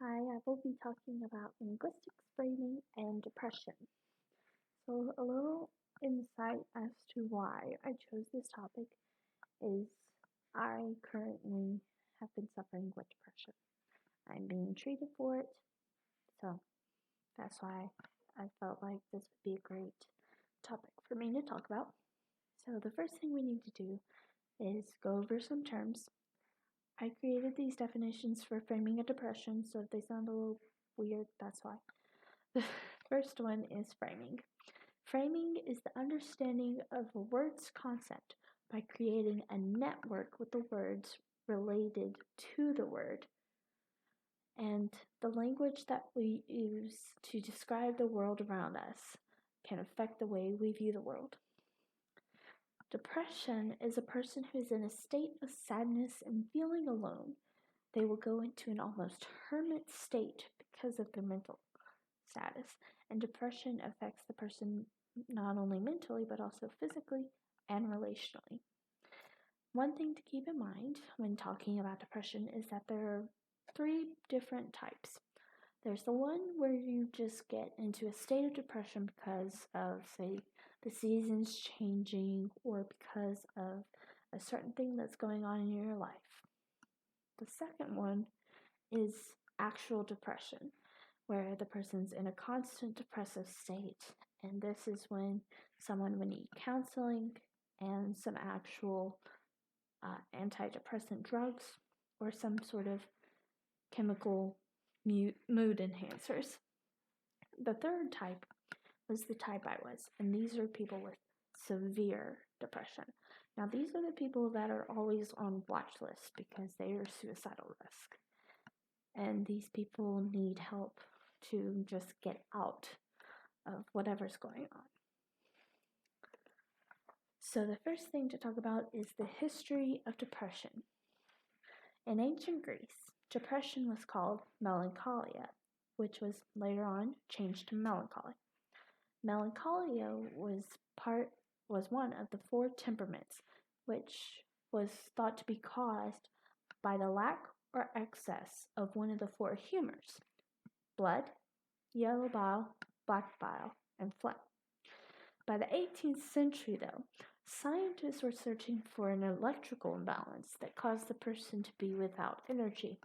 Hi, I will be talking about linguistics, framing, and depression. So, a little insight as to why I chose this topic is I currently have been suffering with depression. I'm being treated for it, so that's why I felt like this would be a great topic for me to talk about. So, the first thing we need to do is go over some terms. I created these definitions for framing a depression, so if they sound a little weird, that's why. The first one is framing. Framing is the understanding of a word's concept by creating a network with the words related to the word. And the language that we use to describe the world around us can affect the way we view the world. Depression is a person who is in a state of sadness and feeling alone. They will go into an almost hermit state because of their mental status, and depression affects the person not only mentally but also physically and relationally. One thing to keep in mind when talking about depression is that there are three different types. There's the one where you just get into a state of depression because of, say, the seasons changing or because of a certain thing that's going on in your life. The second one is actual depression, where the person's in a constant depressive state, and this is when someone would need counseling and some actual antidepressant drugs or some sort of chemical mood enhancers. The third type was the type I was, and these are people with severe depression. Now, these are the people that are always on watch list because they are suicidal risk. And these people need help to just get out of whatever's going on. So the first thing to talk about is the history of depression. In ancient Greece, depression was called melancholia, which was later on changed to melancholy. Melancholia was one of the four temperaments, which was thought to be caused by the lack or excess of one of the four humors: blood, yellow bile, black bile, and phlegm. By the 18th century, though, scientists were searching for an electrical imbalance that caused the person to be without energy.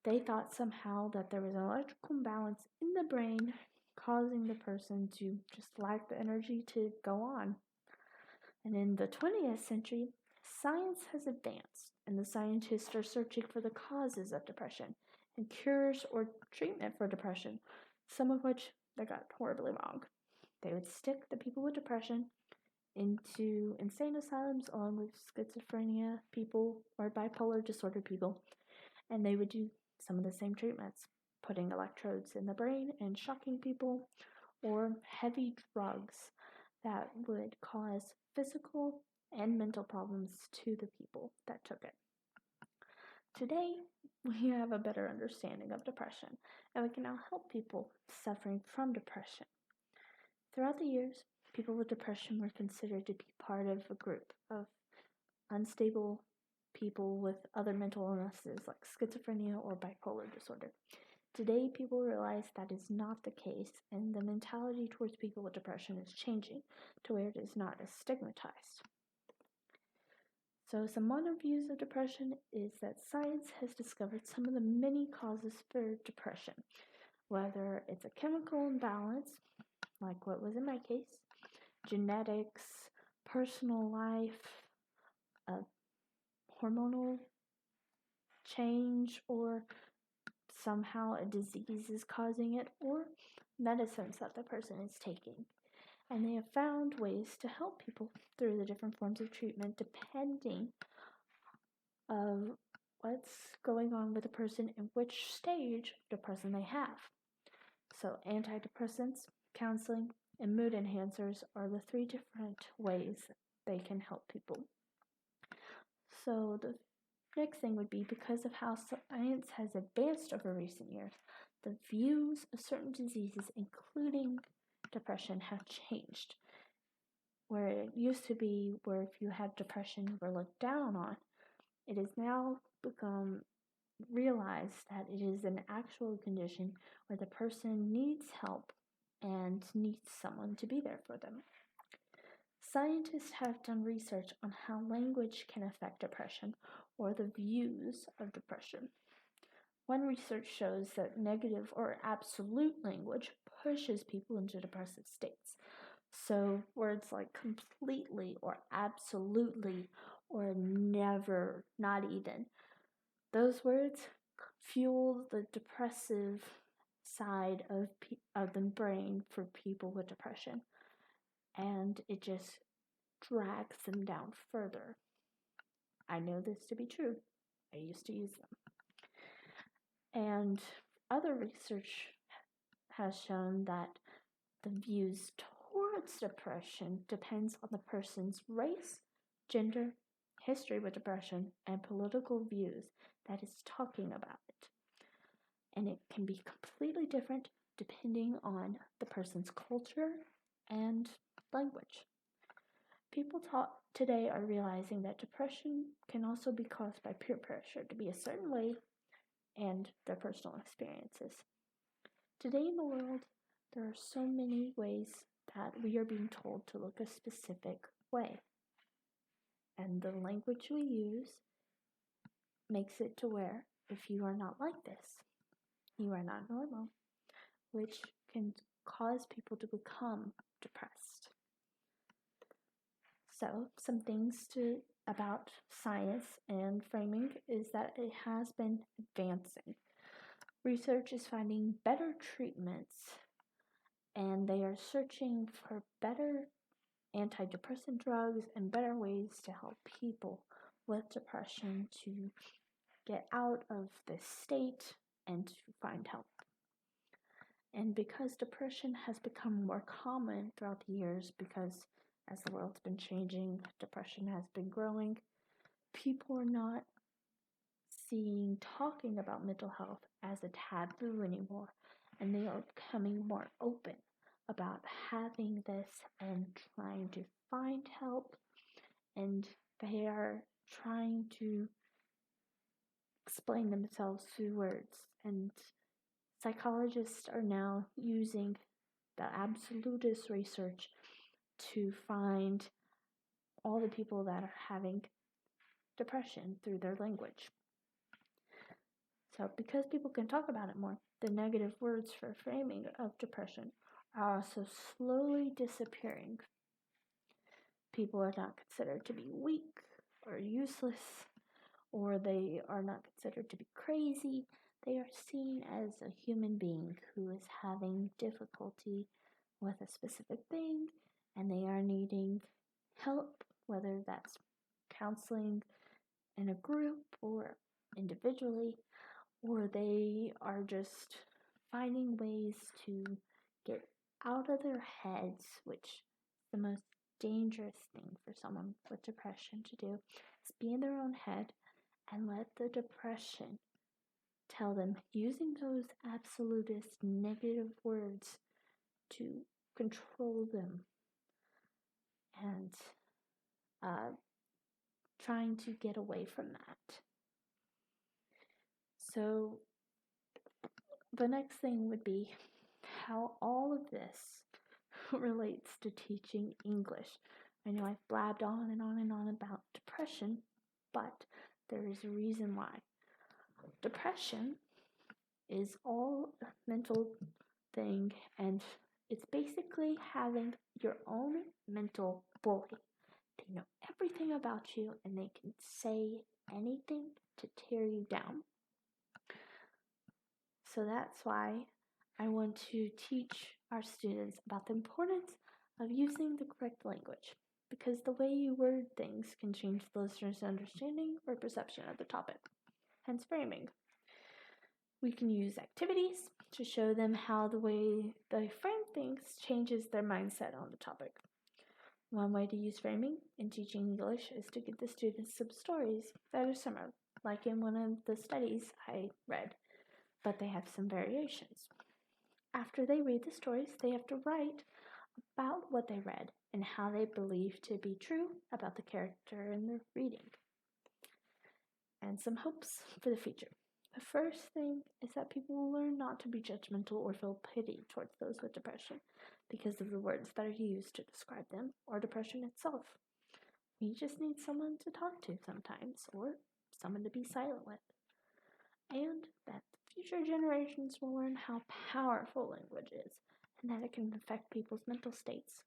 They thought somehow that there was an electrical imbalance in the brain causing the person to just lack the energy to go on. And in the 20th century, science has advanced, and the scientists are searching for the causes of depression and cures or treatment for depression, some of which they got horribly wrong. They would stick the people with depression into insane asylums along with schizophrenia people or bipolar disorder people, and they would do some of the same treatments, putting electrodes in the brain and shocking people, or heavy drugs that would cause physical and mental problems to the people that took it. Today, we have a better understanding of depression, and we can now help people suffering from depression. Throughout the years, people with depression were considered to be part of a group of unstable people with other mental illnesses like schizophrenia or bipolar disorder. Today, people realize that is not the case, and the mentality towards people with depression is changing to where it is not as stigmatized. So, some modern views of depression is that science has discovered some of the many causes for depression, whether it's a chemical imbalance, like what was in my case, genetics, personal life, hormonal change, or somehow a disease is causing it, or medicines that the person is taking. And they have found ways to help people through the different forms of treatment depending of what's going on with the person and which stage of depression they have. So antidepressants, counseling, and mood enhancers are the three different ways they can help people. So the next thing would be, because of how science has advanced over recent years, the views of certain diseases, including depression, have changed. Where it used to be where if you had depression you were looked down on, it has now become realize that it is an actual condition where the person needs help and needs someone to be there for them. Scientists have done research on how language can affect depression or the views of depression. One research shows that negative or absolute language pushes people into depressive states. So words like completely or absolutely or never, not even, those words fuel the depressive side of the brain for people with depression, and it just drags them down further. I know this to be true. I used to use them. And other research has shown that the views towards depression depends on the person's race, gender, history with depression, and political views that is talking about it. And it can be completely different depending on the person's culture and language. People today are realizing that depression can also be caused by peer pressure to be a certain way and their personal experiences. Today in the world, there are so many ways that we are being told to look a specific way. And the language we use makes it to where if you are not like this, you are not normal, which can cause people to become depressed. So, some things about science and framing is that it has been advancing. Research is finding better treatments, and they are searching for better antidepressant drugs and better ways to help people with depression to get out of this state and to find help. And because depression has become more common throughout the years, because as the world's been changing, depression has been growing, people are not seeing talking about mental health as a taboo anymore, and they are becoming more open about having this and trying to find help, and they are trying to explain themselves through words. And psychologists are now using the absolutist research to find all the people that are having depression through their language. So because people can talk about it more, the negative words for framing of depression are also slowly disappearing. People are not considered to be weak or useless, or they are not considered to be crazy. They are seen as a human being who is having difficulty with a specific thing, and they are needing help, whether that's counseling in a group or individually, or they are just finding ways to get out of their heads, which is the most dangerous thing for someone with depression to do, is be in their own head and let the depression tell them, using those absolutist negative words to control them, and trying to get away from that. So the next thing would be how all of this relates to teaching English. I know I've blabbed on and on and on about depression, but there is a reason why. Depression is all a mental thing, and it's basically having your own mental bully. They know everything about you, and they can say anything to tear you down. So that's why I want to teach our students about the importance of using the correct language, because the way you word things can change the listener's understanding or perception of the topic, hence framing. We can use activities to show them how the way they frame things changes their mindset on the topic. One way to use framing in teaching English is to give the students some stories that are similar, like in one of the studies I read, but they have some variations. After they read the stories, they have to write about what they read and how they believe to be true about the character in the reading. And some hopes for the future. The first thing is that people will learn not to be judgmental or feel pity towards those with depression because of the words that are used to describe them or depression itself. We just need someone to talk to sometimes or someone to be silent with. And that future generations will learn how powerful language is and that it can affect people's mental states.